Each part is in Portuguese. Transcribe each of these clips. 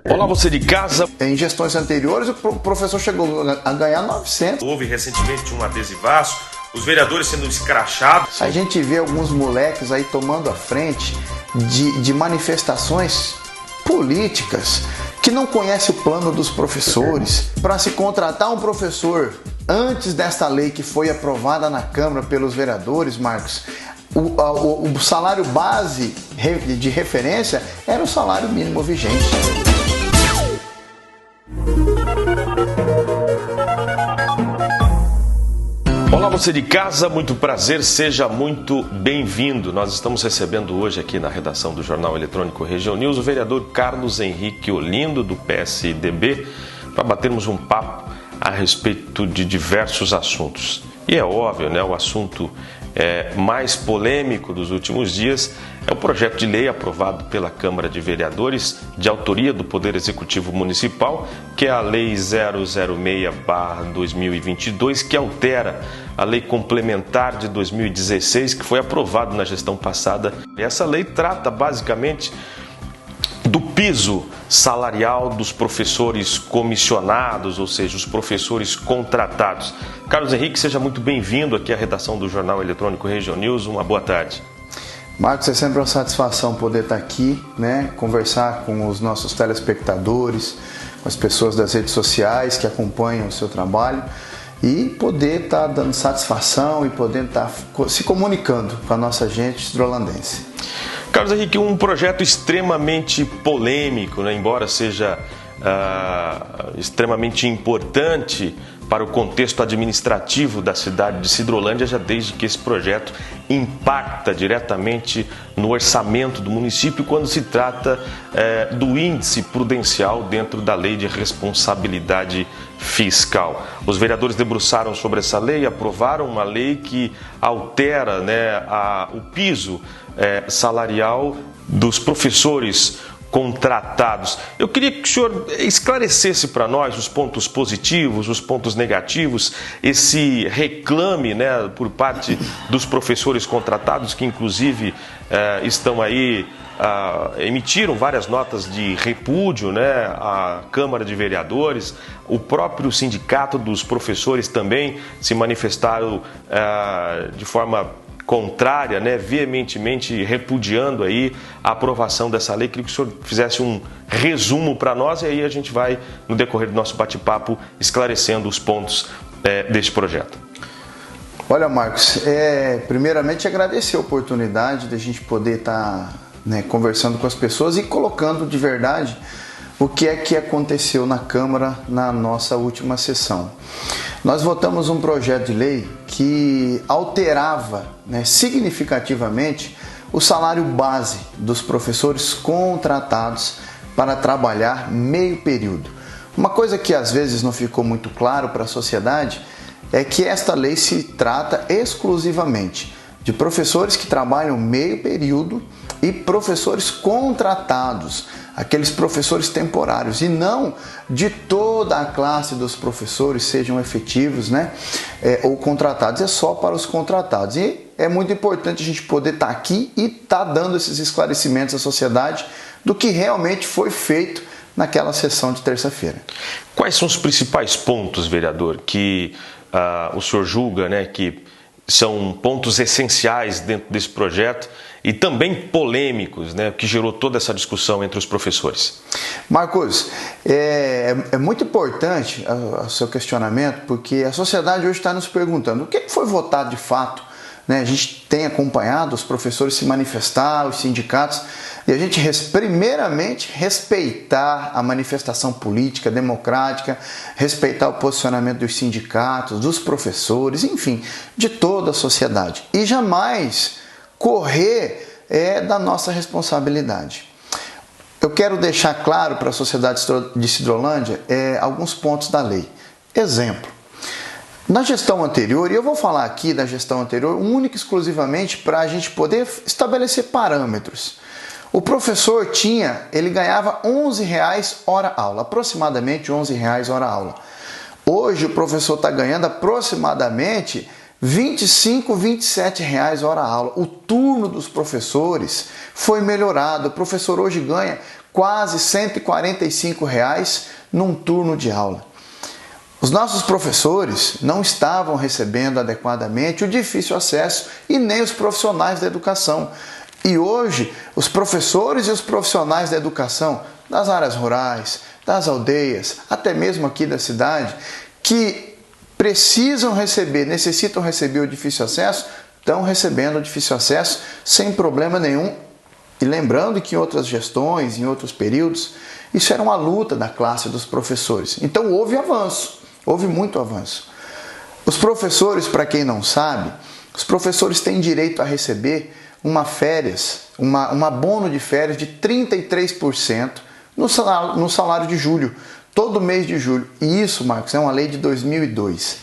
Olá, você de casa. Em gestões anteriores, o professor chegou a ganhar 900. Houve recentemente um adesivaço, os vereadores sendo escrachados. A gente vê alguns moleques aí tomando a frente de manifestações políticas que não conhecem o plano dos professores. Para se contratar um professor antes desta lei que foi aprovada na Câmara pelos vereadores, Marcos, o salário base de referência era o salário mínimo vigente. Olá, você de casa, muito prazer, seja muito bem-vindo. Nós estamos recebendo hoje aqui na redação do Jornal Eletrônico Região News o vereador Carlos Henrique Olindo, do PSDB, para batermos um papo a respeito de diversos assuntos. E é óbvio, né, o assunto mais polêmico dos últimos dias é o projeto de lei aprovado pela Câmara de Vereadores, de autoria do Poder Executivo Municipal, que é a Lei 006/2022, que altera a Lei Complementar de 2016, que foi aprovada na gestão passada. Essa lei trata basicamente do piso salarial dos professores comissionados, ou seja, os professores contratados. Carlos Henrique, seja muito bem-vindo aqui à redação do Jornal Eletrônico Região News. Uma boa tarde. Marcos, é sempre uma satisfação poder estar aqui, né, conversar com os nossos telespectadores, com as pessoas das redes sociais que acompanham o seu trabalho e poder estar dando satisfação e poder estar se comunicando com a nossa gente hidrolandense. Carlos Henrique, um projeto extremamente polêmico, né? Embora seja extremamente importante para o contexto administrativo da cidade de Sidrolândia, já desde que esse projeto impacta diretamente no orçamento do município quando se trata do índice prudencial dentro da lei de responsabilidade fiscal. Os vereadores debruçaram sobre essa lei, aprovaram uma lei que altera, né, o piso salarial dos professores contratados. Eu queria que o senhor esclarecesse para nós os pontos positivos, os pontos negativos, esse reclame, né, por parte dos professores contratados, que inclusive estão aí, emitiram várias notas de repúdio, né, à Câmara de Vereadores. O próprio sindicato dos professores também se manifestaram de forma contrária, né, veementemente repudiando aí a aprovação dessa lei. Queria que o senhor fizesse um resumo para nós e aí a gente vai, no decorrer do nosso bate-papo, esclarecendo os pontos deste projeto. Olha, Marcos, primeiramente agradecer a oportunidade de a gente poder estar, né, conversando com as pessoas e colocando de verdade o que é que aconteceu na Câmara na nossa última sessão. Nós votamos um projeto de lei que alterava, né, significativamente o salário base dos professores contratados para trabalhar meio período. Uma coisa que às vezes não ficou muito claro para a sociedade é que esta lei se trata exclusivamente de professores que trabalham meio período e professores contratados, aqueles professores temporários, e não de toda a classe dos professores, sejam efetivos, né, ou contratados. É só para os contratados. E é muito importante a gente poder estar aqui e estar dando esses esclarecimentos à sociedade do que realmente foi feito naquela sessão de terça-feira. Quais são os principais pontos, vereador, que o senhor julga, né, que são pontos essenciais dentro desse projeto e também polêmicos, né, que gerou toda essa discussão entre os professores? Marcos, é muito importante o seu questionamento, porque a sociedade hoje está nos perguntando o que foi votado de fato, né? A gente tem acompanhado os professores se manifestar, os sindicatos, e a gente primeiramente respeitar a manifestação política, democrática, respeitar o posicionamento dos sindicatos, dos professores, enfim, de toda a sociedade. E jamais correr da nossa responsabilidade. Eu quero deixar claro para a sociedade de Sidrolândia alguns pontos da lei. Exemplo. Na gestão anterior, e eu vou falar aqui da gestão anterior, única e exclusivamente para a gente poder estabelecer parâmetros. O professor ele ganhava R$11 hora aula, aproximadamente R$11 hora aula. Hoje o professor está ganhando aproximadamente R$25, R$27 hora aula. O turno dos professores foi melhorado. O professor hoje ganha quase R$ 145 num turno de aula. Os nossos professores não estavam recebendo adequadamente o difícil acesso e nem os profissionais da educação. E hoje, os professores e os profissionais da educação das áreas rurais, das aldeias, até mesmo aqui da cidade, que precisam receber, necessitam receber o difícil acesso, estão recebendo o difícil acesso sem problema nenhum. E lembrando que em outras gestões, em outros períodos, isso era uma luta da classe dos professores. Então houve avanço. Houve muito avanço. Os professores, para quem não sabe, os professores têm direito a receber um abono de férias de 33% no salário de julho, todo mês de julho. E isso, Marcos, é uma lei de 2002.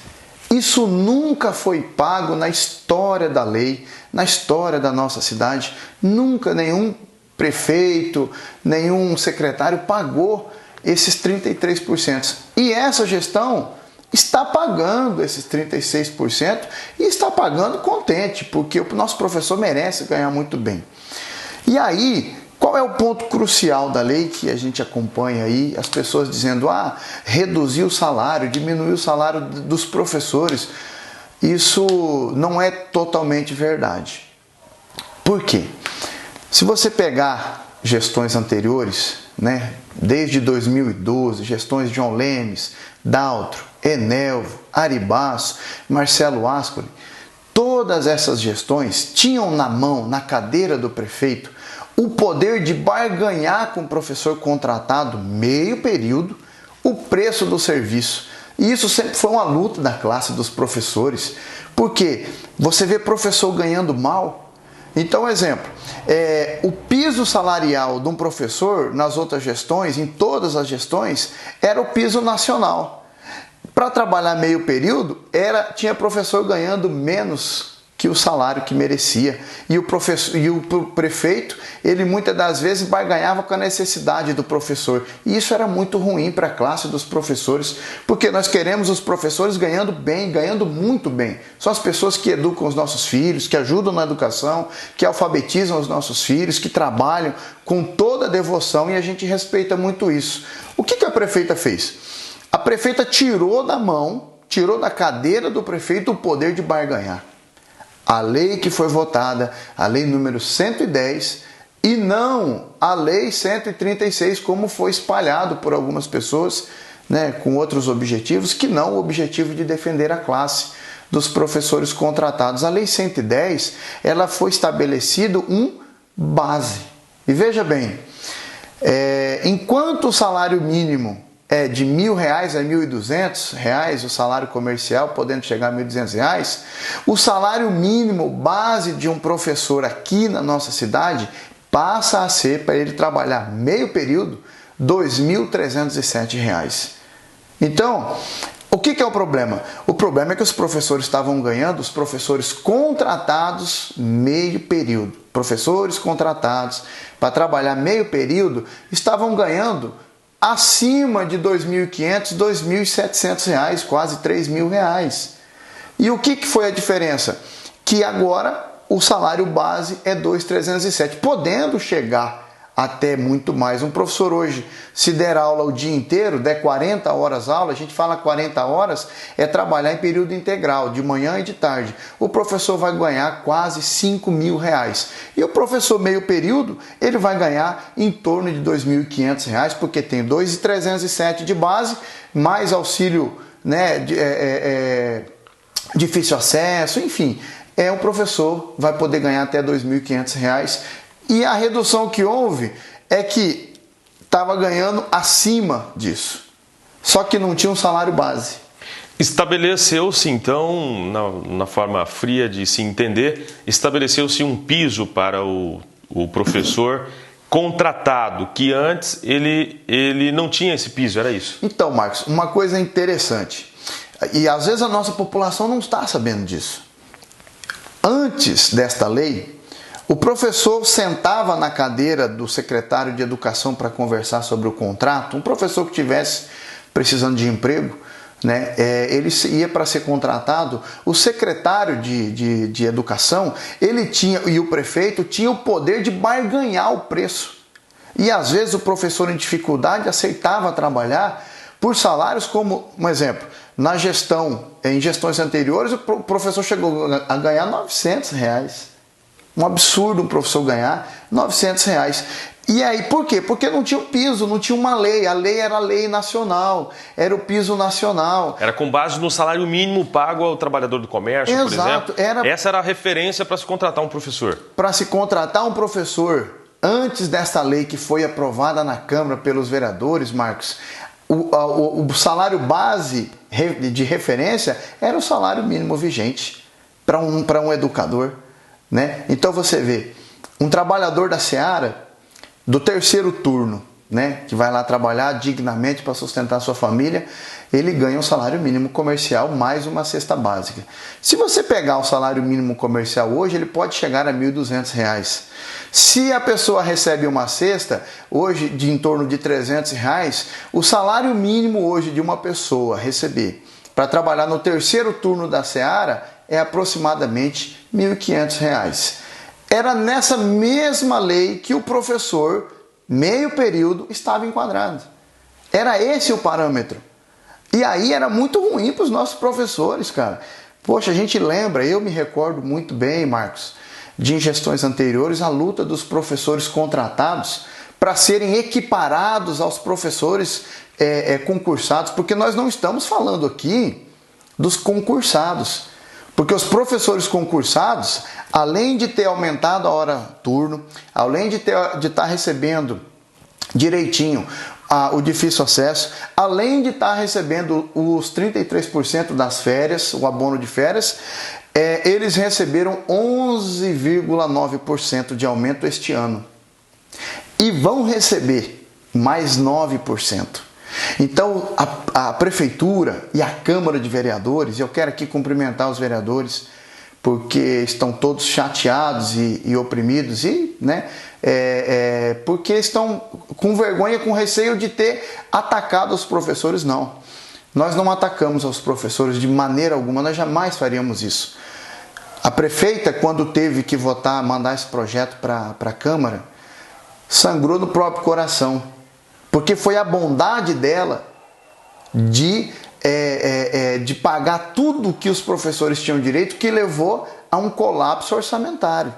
Isso nunca foi pago na história da lei, na história da nossa cidade. Nunca nenhum prefeito, nenhum secretário pagou esses 33%. E essa gestão está pagando esses 36% e está pagando contente, porque o nosso professor merece ganhar muito bem. E aí, qual é o ponto crucial da lei que a gente acompanha aí? As pessoas dizendo, reduzir o salário, diminuir o salário dos professores. Isso não é totalmente verdade. Por quê? Se você pegar gestões anteriores, desde 2012, gestões de João Lemes, Daltro, Enelvo, Aribasso, Marcelo Ascoli, todas essas gestões tinham na mão, na cadeira do prefeito, o poder de barganhar com o professor contratado meio período o preço do serviço. E isso sempre foi uma luta da classe dos professores, porque você vê professor ganhando mal. Então, exemplo, o piso salarial de um professor nas outras gestões, em todas as gestões, era o piso nacional. Para trabalhar meio período, tinha professor ganhando menos que o salário que merecia. E o prefeito, ele muitas das vezes barganhava com a necessidade do professor. E isso era muito ruim para a classe dos professores, porque nós queremos os professores ganhando bem, ganhando muito bem. São as pessoas que educam os nossos filhos, que ajudam na educação, que alfabetizam os nossos filhos, que trabalham com toda a devoção, e a gente respeita muito isso. O que a prefeita fez? A prefeita tirou da cadeira do prefeito o poder de barganhar. A lei que foi votada, a lei número 110, e não a lei 136, como foi espalhado por algumas pessoas, com outros objetivos, que não o objetivo de defender a classe dos professores contratados. A lei 110, ela foi estabelecido base. E veja bem, enquanto o salário mínimo é de R$ 1.000 a R$ 1.200, o salário comercial, podendo chegar a R$ 1.200, o salário mínimo base de um professor aqui na nossa cidade passa a ser, para ele trabalhar meio período, R$ 2.307. Então, o que é o problema? O problema é que os professores estavam ganhando, os professores contratados meio período, professores contratados para trabalhar meio período, estavam ganhando acima de R$ 2.500, R$ 2.700, quase R$ 3.000. E o que foi a diferença? Que agora o salário base é R$ 2.307, podendo chegar até muito mais. Um professor hoje, se der aula o dia inteiro, der 40 horas aula, a gente fala 40 horas, é trabalhar em período integral, de manhã e de tarde. O professor vai ganhar quase R$ 5.000. E o professor meio período, ele vai ganhar em torno de R$ 2.500, porque tem R$ 2.307 de base, mais auxílio, difícil acesso, enfim. O professor vai poder ganhar até R$ 2.500. E a redução que houve é que estava ganhando acima disso, só que não tinha um salário base. Estabeleceu-se então, na forma fria de se entender, estabeleceu-se um piso para o professor contratado, que antes ele não tinha esse piso, era isso? Então, Marcos, uma coisa interessante, e às vezes a nossa população não está sabendo disso. Antes desta lei, o professor sentava na cadeira do secretário de educação para conversar sobre o contrato. Um professor que estivesse precisando de emprego, ele ia para ser contratado. O secretário de educação, ele tinha, e o prefeito tinha o poder de barganhar o preço. E às vezes o professor em dificuldade aceitava trabalhar por salários como, um exemplo, em gestões anteriores, o professor chegou a ganhar R$900. Um absurdo um professor ganhar R$900. E aí, por quê? Porque não tinha um piso, não tinha uma lei. A lei era a lei nacional, era o piso nacional. Era com base no salário mínimo pago ao trabalhador do comércio, Exato, por exemplo. Essa era a referência para se contratar um professor. Para se contratar um professor, antes desta lei que foi aprovada na Câmara pelos vereadores, Marcos, o salário base de referência era o salário mínimo vigente para um educador, né? Então você vê, um trabalhador da Seara, do terceiro turno, né, que vai lá trabalhar dignamente para sustentar sua família, ele ganha um salário mínimo comercial mais uma cesta básica. Se você pegar o salário mínimo comercial hoje, ele pode chegar a R$1.200. Se a pessoa recebe uma cesta, hoje de em torno de R$300, o salário mínimo hoje de uma pessoa receber para trabalhar no terceiro turno da Seara é aproximadamente R$1.500. Era nessa mesma lei que o professor, meio período, estava enquadrado. Era esse o parâmetro. E aí era muito ruim para os nossos professores, cara. Poxa, a gente lembra, eu me recordo muito bem, Marcos, de gestões anteriores, a luta dos professores contratados para serem equiparados aos professores concursados, porque nós não estamos falando aqui dos concursados. Porque os professores concursados, além de ter aumentado a hora turno, além de estar recebendo direitinho o difícil acesso, além de estar recebendo os 33% das férias, o abono de férias, eles receberam 11,9% de aumento este ano. E vão receber mais 9%. Então, a Prefeitura e a Câmara de Vereadores, eu quero aqui cumprimentar os vereadores, porque estão todos chateados e oprimidos, porque estão com vergonha, com receio de ter atacado os professores. Não, nós não atacamos os professores de maneira alguma, nós jamais faríamos isso. A prefeita, quando teve que votar, mandar esse projeto para a Câmara, sangrou no próprio coração. Porque foi a bondade dela de pagar tudo que os professores tinham direito que levou a um colapso orçamentário.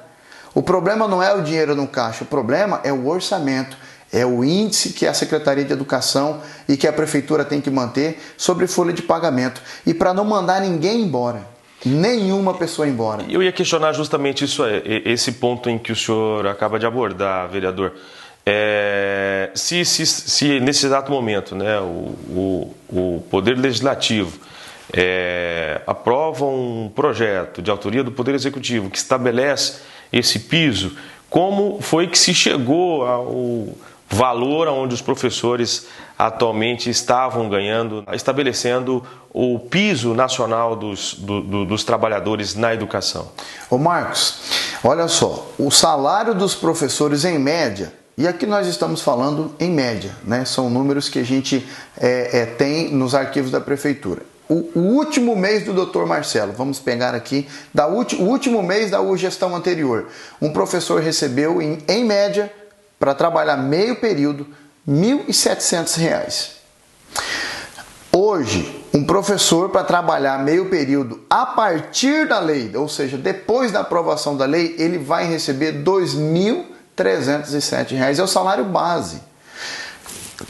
O problema não é o dinheiro no caixa, o problema é o orçamento, é o índice que a Secretaria de Educação e que a Prefeitura tem que manter sobre folha de pagamento. E para não mandar ninguém embora, nenhuma pessoa embora. Eu ia questionar justamente esse ponto em que o senhor acaba de abordar, vereador. Se nesse exato momento, né, o Poder Legislativo aprova um projeto de autoria do Poder Executivo que estabelece esse piso, como foi que se chegou ao valor onde os professores atualmente estavam ganhando, estabelecendo o piso nacional dos trabalhadores na educação? Ô Marcos, olha só, o salário dos professores em média, e aqui nós estamos falando em média, né? São números que a gente tem nos arquivos da Prefeitura. O último mês do Dr. Marcelo, vamos pegar aqui, o último mês da gestão anterior, um professor recebeu, em média, para trabalhar meio período, R$1.700. Hoje, um professor para trabalhar meio período a partir da lei, ou seja, depois da aprovação da lei, ele vai receber R$2.307. É o salário base.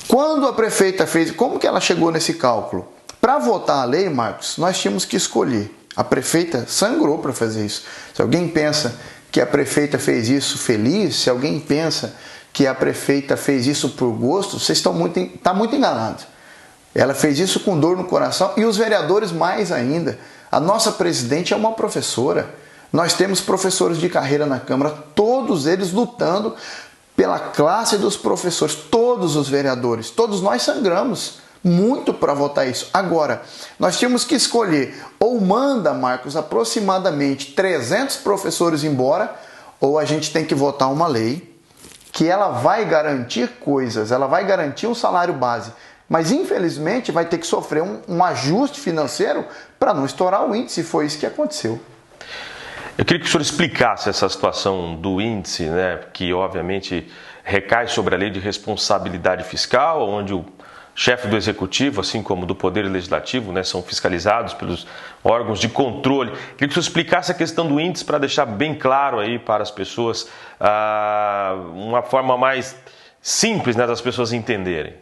Quando a prefeita fez, como que ela chegou nesse cálculo? Para votar a lei, Marcos, nós tínhamos que escolher. A prefeita sangrou para fazer isso. Se alguém pensa que a prefeita fez isso feliz, se alguém pensa que a prefeita fez isso por gosto, vocês estão muito enganados. Ela fez isso com dor no coração e os vereadores mais ainda. A nossa presidente é uma professora. Nós temos professores de carreira na Câmara, todos eles lutando pela classe dos professores, todos os vereadores, todos nós sangramos muito para votar isso. Agora, nós tínhamos que escolher, ou manda, Marcos, aproximadamente 300 professores embora, ou a gente tem que votar uma lei que ela vai garantir coisas, ela vai garantir um salário base, mas infelizmente vai ter que sofrer um ajuste financeiro para não estourar o índice, foi isso que aconteceu. Eu queria que o senhor explicasse essa situação do índice, né, que obviamente recai sobre a lei de responsabilidade fiscal, onde o chefe do executivo, assim como do poder legislativo, né, são fiscalizados pelos órgãos de controle. Queria que você explicasse a questão do índice para deixar bem claro aí para as pessoas, uma forma mais simples, né, das pessoas entenderem.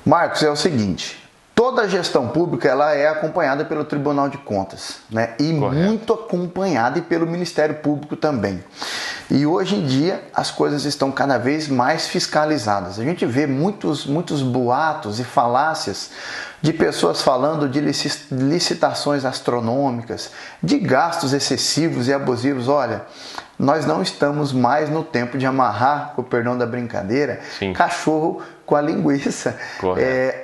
Marcos, é o seguinte, toda a gestão pública ela é acompanhada pelo Tribunal de Contas, né? E correto, muito acompanhada pelo Ministério Público também. E hoje em dia as coisas estão cada vez mais fiscalizadas. A gente vê muitos boatos e falácias de pessoas falando de licitações astronômicas, de gastos excessivos e abusivos. Olha, nós não estamos mais no tempo de amarrar, com o perdão da brincadeira, sim, cachorro com a linguiça.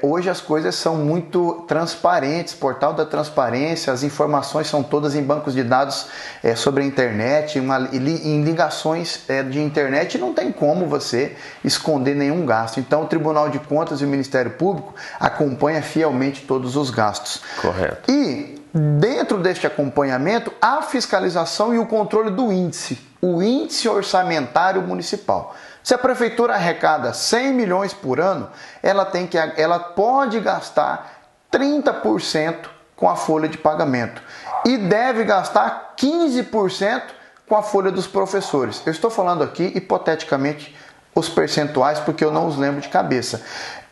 Hoje as coisas são muito transparentes, portal da transparência, as informações são todas em bancos de dados sobre a internet, em ligações de internet, não tem como você esconder nenhum gasto. Então o Tribunal de Contas e o Ministério Público acompanham fielmente todos os gastos. Correto. E dentro deste acompanhamento, a fiscalização e o controle do índice, o índice orçamentário municipal. Se a prefeitura arrecada 100 milhões por ano, ela pode gastar 30% com a folha de pagamento e deve gastar 15% com a folha dos professores. Eu estou falando aqui, hipoteticamente, os percentuais, porque eu não os lembro de cabeça.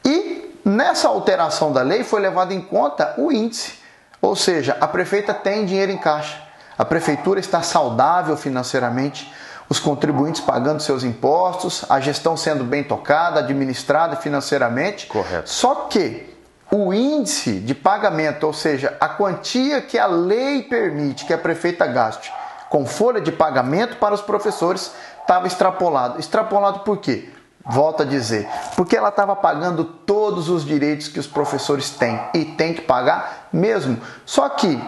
E nessa alteração da lei foi levado em conta o índice, ou seja, a prefeita tem dinheiro em caixa, a prefeitura está saudável financeiramente, os contribuintes pagando seus impostos, a gestão sendo bem tocada, administrada financeiramente. Correto. Só que o índice de pagamento, ou seja, a quantia que a lei permite que a prefeita gaste com folha de pagamento para os professores, estava extrapolado. Extrapolado por quê? Volto a dizer, porque ela estava pagando todos os direitos que os professores têm e tem que pagar mesmo. Só que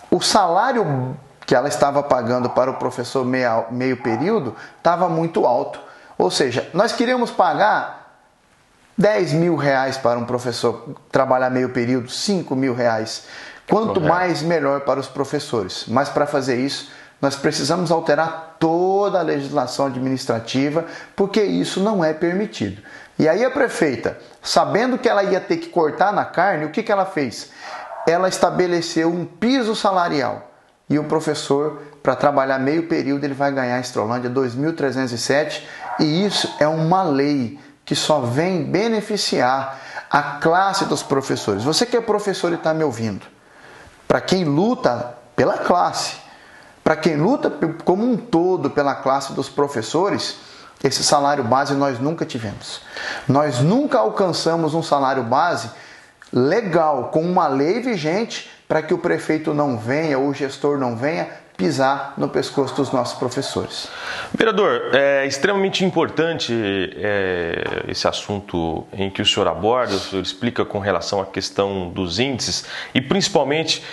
o salário que ela estava pagando para o professor meio período estava muito alto. Ou seja, nós queríamos pagar 10 mil reais para um professor trabalhar meio período, 5 mil reais. Quanto mais, melhor para os professores. Mas para fazer isso, nós precisamos alterar toda a legislação administrativa, porque isso não é permitido. E aí a prefeita, sabendo que ela ia ter que cortar na carne, o que ela fez? Ela estabeleceu um piso salarial. E o professor, para trabalhar meio período, ele vai ganhar em Extrolândia 2.307, e isso é uma lei que só vem beneficiar a classe dos professores. Você que é professor e está me ouvindo, para quem luta pela classe, para quem luta como um todo pela classe dos professores, esse salário base nós nunca tivemos. Nós nunca alcançamos um salário base legal, com uma lei vigente, para que o prefeito não venha ou o gestor não venha pisar no pescoço dos nossos professores. Vereador, é extremamente importante esse assunto em que o senhor aborda, o senhor explica com relação à questão dos índices e principalmente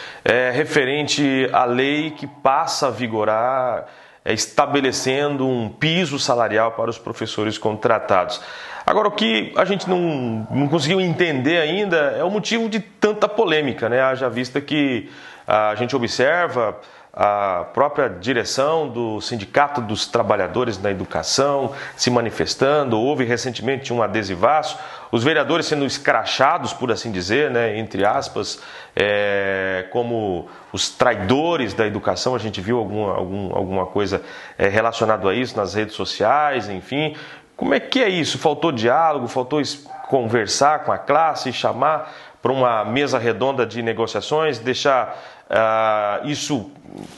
referente à lei que passa a vigorar estabelecendo um piso salarial para os professores contratados. Agora, o que a gente não conseguiu entender ainda é o motivo de tanta polêmica, né? Haja vista que a gente observa a própria direção do Sindicato dos Trabalhadores na Educação se manifestando, houve recentemente um adesivaço, os vereadores sendo escrachados, por assim dizer, né, entre aspas, como os traidores da educação. A gente viu alguma coisa relacionada a isso nas redes sociais, enfim. Como é que é isso? Faltou diálogo, faltou conversar com a classe, chamar para uma mesa redonda de negociações, deixar isso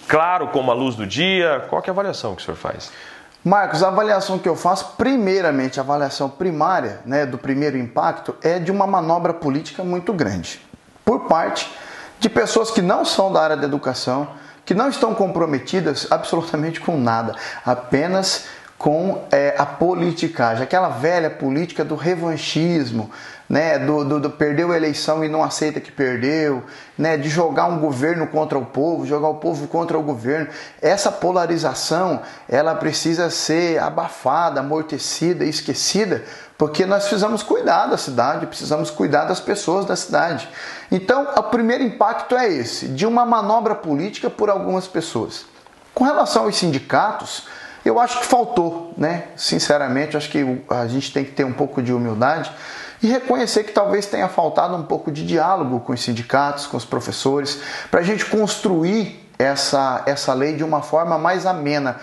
claro como a luz do dia? Qual que é a avaliação que o senhor faz? Marcos, a avaliação que eu faço, primeiramente, a avaliação primária, né, do primeiro impacto, é de uma manobra política muito grande, por parte de pessoas que não são da área da educação, que não estão comprometidas absolutamente com nada, apenas com a politicagem, aquela velha política do revanchismo, né, do perdeu a eleição e não aceita que perdeu, né, de jogar um governo contra o povo, jogar o povo contra o governo. Essa polarização, ela precisa ser abafada, amortecida e esquecida, porque nós precisamos cuidar da cidade, precisamos cuidar das pessoas da cidade. Então, o primeiro impacto é esse, de uma manobra política por algumas pessoas. Com relação aos sindicatos, Eu acho que faltou, né? Sinceramente, acho que a gente tem que ter um pouco de humildade e reconhecer que talvez tenha faltado um pouco de diálogo com os sindicatos, com os professores, para a gente construir essa lei de uma forma mais amena.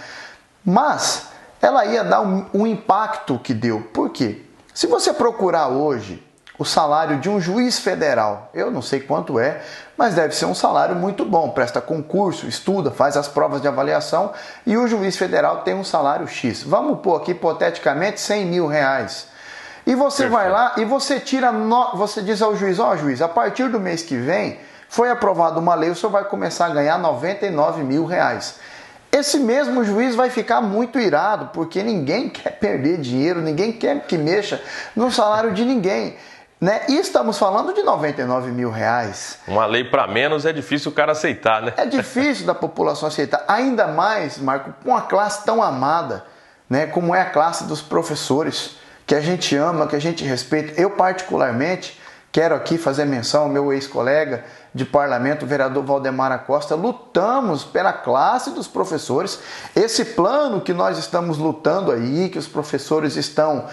Mas ela ia dar um impacto que deu. Por quê? Se você procurar hoje o salário de um juiz federal, eu não sei quanto é, mas deve ser um salário muito bom. Presta concurso, estuda, faz as provas de avaliação e o juiz federal tem um salário X. Vamos pôr aqui hipoteticamente R$100 mil. E você vai lá e você você diz ao juiz, juiz, a partir do mês que vem foi aprovada uma lei, o senhor vai começar a ganhar R$99 mil. Esse mesmo juiz vai ficar muito irado, porque ninguém quer perder dinheiro, ninguém quer que mexa no salário de ninguém. Né? E estamos falando de R$99 mil. Uma lei para menos é difícil o cara aceitar, né? É difícil da população aceitar, ainda mais, Marco, com uma classe tão amada, né, como é a classe dos professores, que a gente ama, que a gente respeita. Eu particularmente quero aqui fazer menção ao meu ex-colega de parlamento, o vereador Valdemar Acosta. Lutamos pela classe dos professores. Esse plano que nós estamos lutando aí, que os professores estão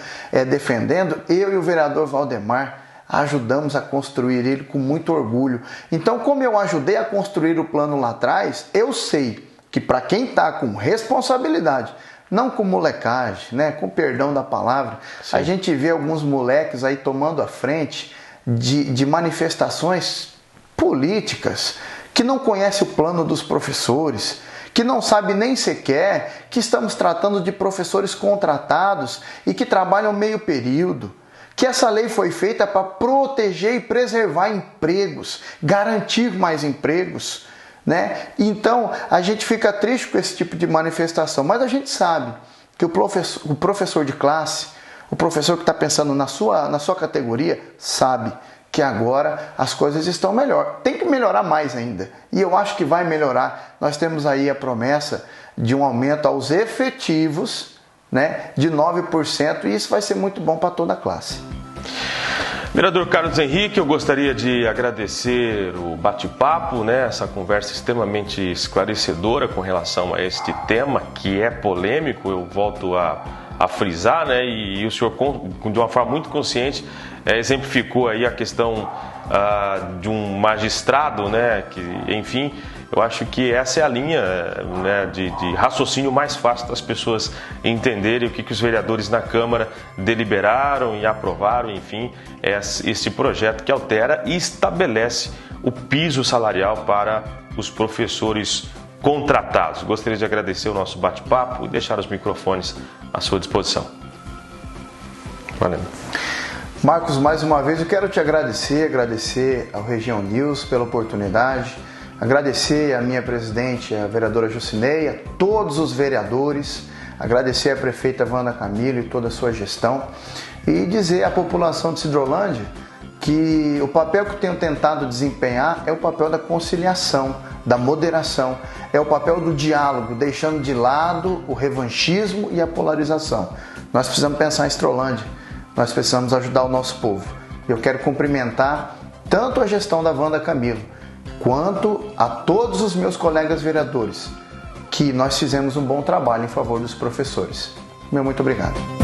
defendendo, eu e o vereador Valdemar ajudamos a construir ele com muito orgulho. Então, como eu ajudei a construir o plano lá atrás, eu sei que para quem está com responsabilidade, não com molecagem, né, com perdão da palavra, sim, a gente vê alguns moleques aí tomando a frente de manifestações políticas, que não conhece o plano dos professores, que não sabe nem sequer que estamos tratando de professores contratados e que trabalham meio período, que essa lei foi feita para proteger e preservar empregos, garantir mais empregos, né? Então a gente fica triste com esse tipo de manifestação, mas a gente sabe que o professor de classe, o professor que está pensando na sua categoria, sabe que agora as coisas estão melhor. Tem que melhorar mais ainda. E eu acho que vai melhorar. Nós temos aí a promessa de um aumento aos efetivos, né, de 9%, e isso vai ser muito bom para toda a classe. Vereador Carlos Henrique, eu gostaria de agradecer o bate-papo, né, essa conversa extremamente esclarecedora com relação a este tema, que é polêmico, eu volto a frisar, né, e o senhor, de uma forma muito consciente, exemplificou aí a questão de um magistrado, né, que, enfim, eu acho que essa é a linha, né, de raciocínio mais fácil das pessoas entenderem o que os vereadores na Câmara deliberaram e aprovaram, enfim, esse projeto que altera e estabelece o piso salarial para os professores contratados. Gostaria de agradecer o nosso bate-papo e deixar os microfones à sua disposição. Valeu. Marcos, mais uma vez eu quero te agradecer ao Região News pela oportunidade, agradecer à minha presidente, a vereadora Jucineia, a todos os vereadores, agradecer à prefeita Wanda Camilo e toda a sua gestão e dizer à população de Sidrolândia que o papel que eu tenho tentado desempenhar é o papel da conciliação, da moderação, é o papel do diálogo, deixando de lado o revanchismo e a polarização. Nós precisamos pensar em Sidrolândia, nós precisamos ajudar o nosso povo. Eu quero cumprimentar tanto a gestão da Wanda Camilo, quanto a todos os meus colegas vereadores, que nós fizemos um bom trabalho em favor dos professores. Meu muito obrigado.